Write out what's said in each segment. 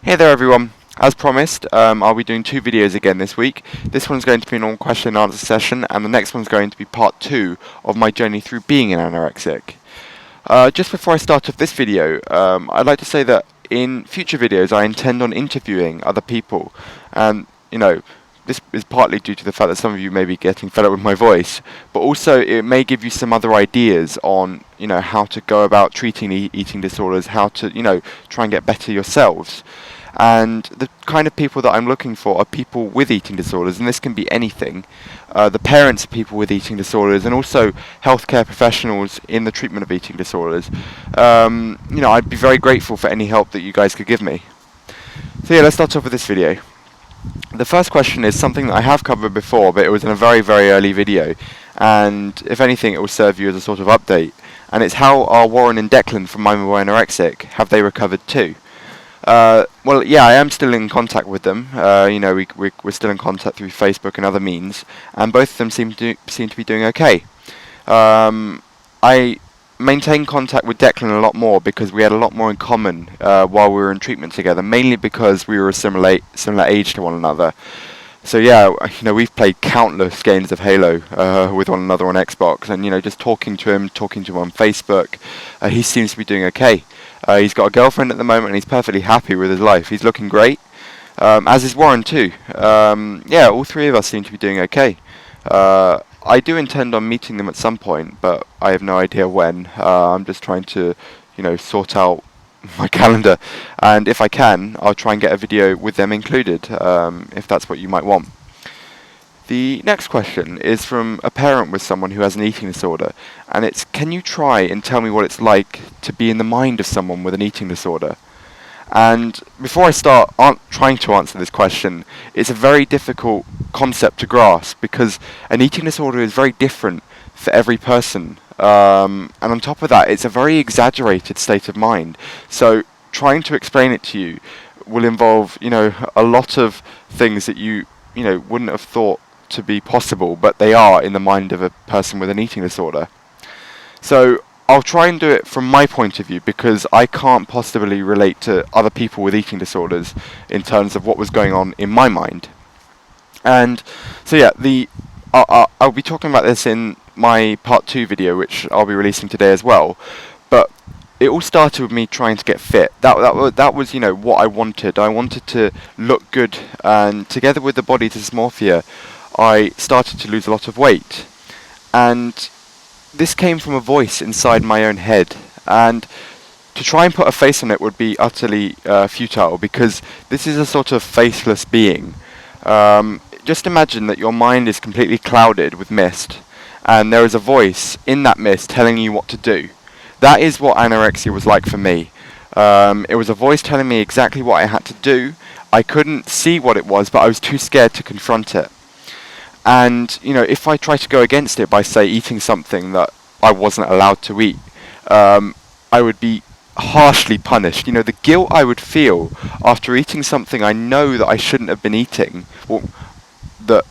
Hey there everyone, as promised I'll be doing two videos again this week. This one's going to be an all question and answer session, and the next one's going to be part 2 of my journey through being an anorexic. Just before I start off this video, I'd like to say that in future videos I intend on interviewing other people, and this is partly due to the fact that some of you may be getting fed up with my voice, but also it may give you some other ideas on how to go about treating eating disorders, how to try and get better yourselves. And the kind of people that I'm looking for are people with eating disorders, and this can be anything. The parents of people with eating disorders, and also healthcare professionals in the treatment of eating disorders. I'd be very grateful for any help that you guys could give me. So yeah, let's start off with this video. The first question is something that I have covered before, but it was in a very, very early video, and if anything it will serve you as a sort of update. And it's how are Warren and Declan from My Boy Anorexic, have they recovered too? Well, yeah, I am still in contact with them. We're still in contact through Facebook and other means, and both of them seem to be doing okay. I maintain contact with Declan a lot more because we had a lot more in common while we were in treatment together, mainly because we were a similar age to one another. So yeah, we've played countless games of Halo with one another on Xbox, and just talking to him on Facebook, he seems to be doing okay. He's got a girlfriend at the moment, and he's perfectly happy with his life. He's looking great, as is Warren too. Yeah, all three of us seem to be doing okay. I do intend on meeting them at some point, but I have no idea when. I'm just trying to, sort out my calendar, and if I can, I'll try and get a video with them included, if that's what you might want. The next question is from a parent with someone who has an eating disorder, and it's, can you try and tell me what it's like to be in the mind of someone with an eating disorder? And before I start trying to answer this question, it's a very difficult concept to grasp because an eating disorder is very different for every person. And on top of that, it's a very exaggerated state of mind. So trying to explain it to you will involve, a lot of things that you wouldn't have thought to be possible, but they are in the mind of a person with an eating disorder. So I'll try and do it from my point of view because I can't possibly relate to other people with eating disorders in terms of what was going on in my mind. And so yeah, I'll be talking about this in my part 2 video, which I'll be releasing today as well. But it all started with me trying to get fit. That was what I wanted. I wanted to look good, and together with the body dysmorphia, I started to lose a lot of weight. And this came from a voice inside my own head, and to try and put a face on it would be utterly futile because this is a sort of faceless being. Just imagine that your mind is completely clouded with mist, and there is a voice in that mist telling you what to do. That is what anorexia was like for me. It was a voice telling me exactly what I had to do. I couldn't see what it was, but I was too scared to confront it. And if I try to go against it by, say, eating something that I wasn't allowed to eat, I would be harshly punished. The guilt I would feel after eating something I know that I shouldn't have been eating, well, that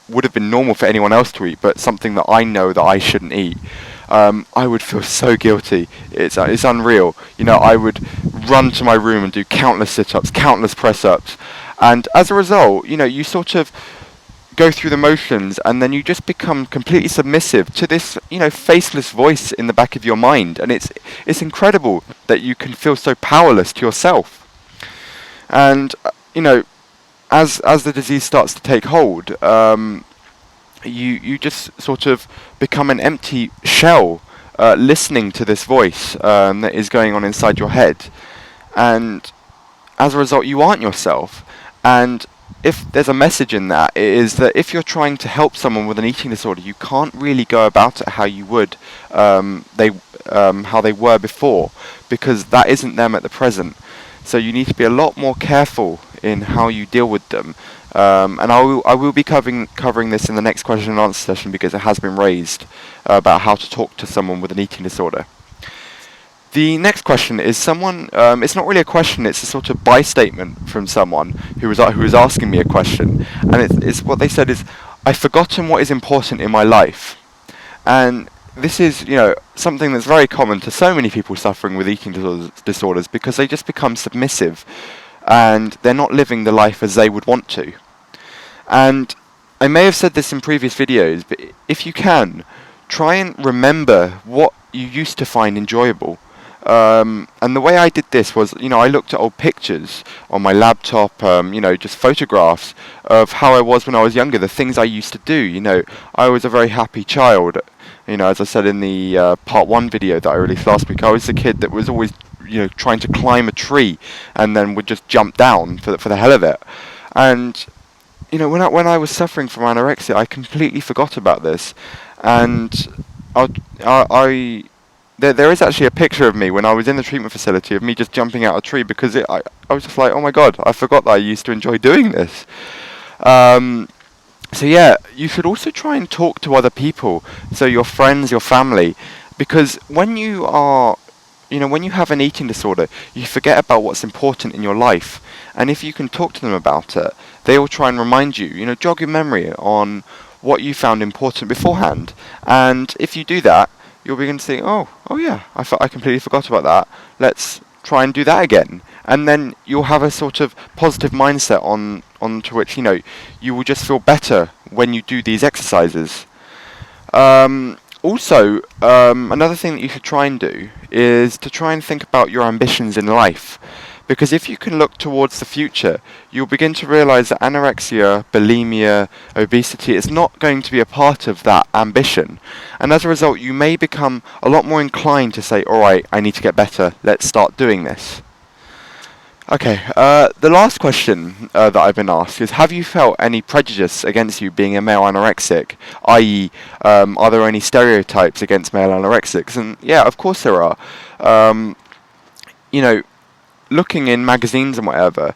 would have been normal for anyone else to eat, but something that I know that I shouldn't eat. I would feel so guilty. It's unreal. I would run to my room and do countless sit-ups, countless press-ups, and as a result, you sort of go through the motions, and then you just become completely submissive to this, faceless voice in the back of your mind, and it's incredible that you can feel so powerless to yourself. And as the disease starts to take hold, you just sort of become an empty shell, listening to this voice that is going on inside your head, and as a result, you aren't yourself. And if there's a message in that, it is that if you're trying to help someone with an eating disorder, you can't really go about it how you would how they were before, because that isn't them at the present. So you need to be a lot more careful in how you deal with them. And I will be covering this in the next question and answer session because it has been raised about how to talk to someone with an eating disorder. The next question is someone, it's not really a question, it's a sort of by-statement from someone who was asking me a question, and it's what they said is, I've forgotten what is important in my life. And this is, something that's very common to so many people suffering with eating disorders because they just become submissive. and they're not living the life as they would want to. And I may have said this in previous videos, but if you can, try and remember what you used to find enjoyable. And the way I did this was, I looked at old pictures on my laptop, just photographs of how I was when I was younger, the things I used to do. I was a very happy child. As I said in the part 1 video that I released last week, I was the kid that was always, trying to climb a tree and then would just jump down for the hell of it. And when I was suffering from anorexia, I completely forgot about this, and there is actually a picture of me when I was in the treatment facility of me just jumping out a tree because I was just like, oh my god, I forgot that I used to enjoy doing this. So yeah, you should also try and talk to other people, so your friends, your family, because when you have an eating disorder, you forget about what's important in your life. And if you can talk to them about it, they will try and remind you, jog your memory on what you found important beforehand. And if you do that, you'll begin to think, oh yeah, I completely forgot about that. Let's try and do that again. And then you'll have a sort of positive mindset onto which, you will just feel better when you do these exercises. Also, another thing that you should try and do is to try and think about your ambitions in life. Because if you can look towards the future, you'll begin to realize that anorexia, bulimia, obesity is not going to be a part of that ambition. And as a result, you may become a lot more inclined to say, alright, I need to get better, let's start doing this. Okay, the last question that I've been asked is, have you felt any prejudice against you being a male anorexic? I.e., are there any stereotypes against male anorexics? And yeah, of course there are. Looking in magazines and whatever,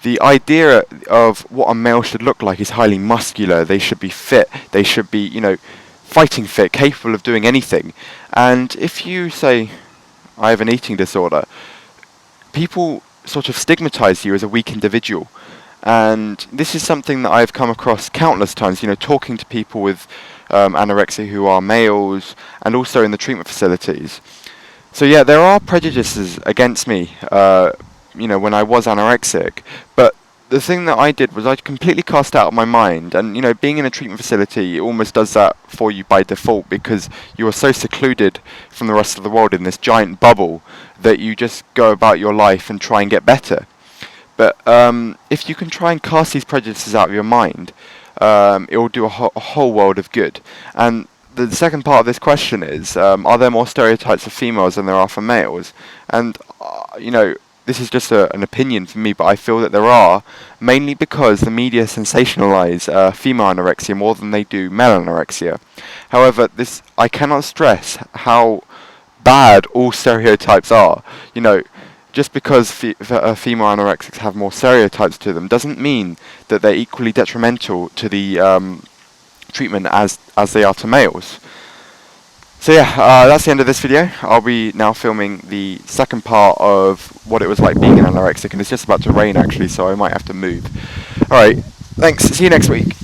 the idea of what a male should look like is highly muscular. They should be fit. They should be, fighting fit, capable of doing anything. And if you say, I have an eating disorder, people sort of stigmatize you as a weak individual. And this is something that I've come across countless times, talking to people with anorexia who are males, and also in the treatment facilities. So yeah, there are prejudices against me, when I was anorexic, but the thing that I did was I completely cast out of my mind, and being in a treatment facility, it almost does that for you by default, because you are so secluded from the rest of the world in this giant bubble that you just go about your life and try and get better. But if you can try and cast these prejudices out of your mind, it will do a whole world of good. And the second part of this question is, are there more stereotypes of females than there are for males? And, this is just an opinion for me, but I feel that there are, mainly because the media sensationalise female anorexia more than they do male anorexia. However, I cannot stress how bad all stereotypes are. Just because female anorexics have more stereotypes to them doesn't mean that they're equally detrimental to the treatment as they are to males. So yeah, that's the end of this video. I'll be now filming the second part of what it was like being an anorexic, and it's just about to rain actually, so I might have to move. Alright, thanks, see you next week.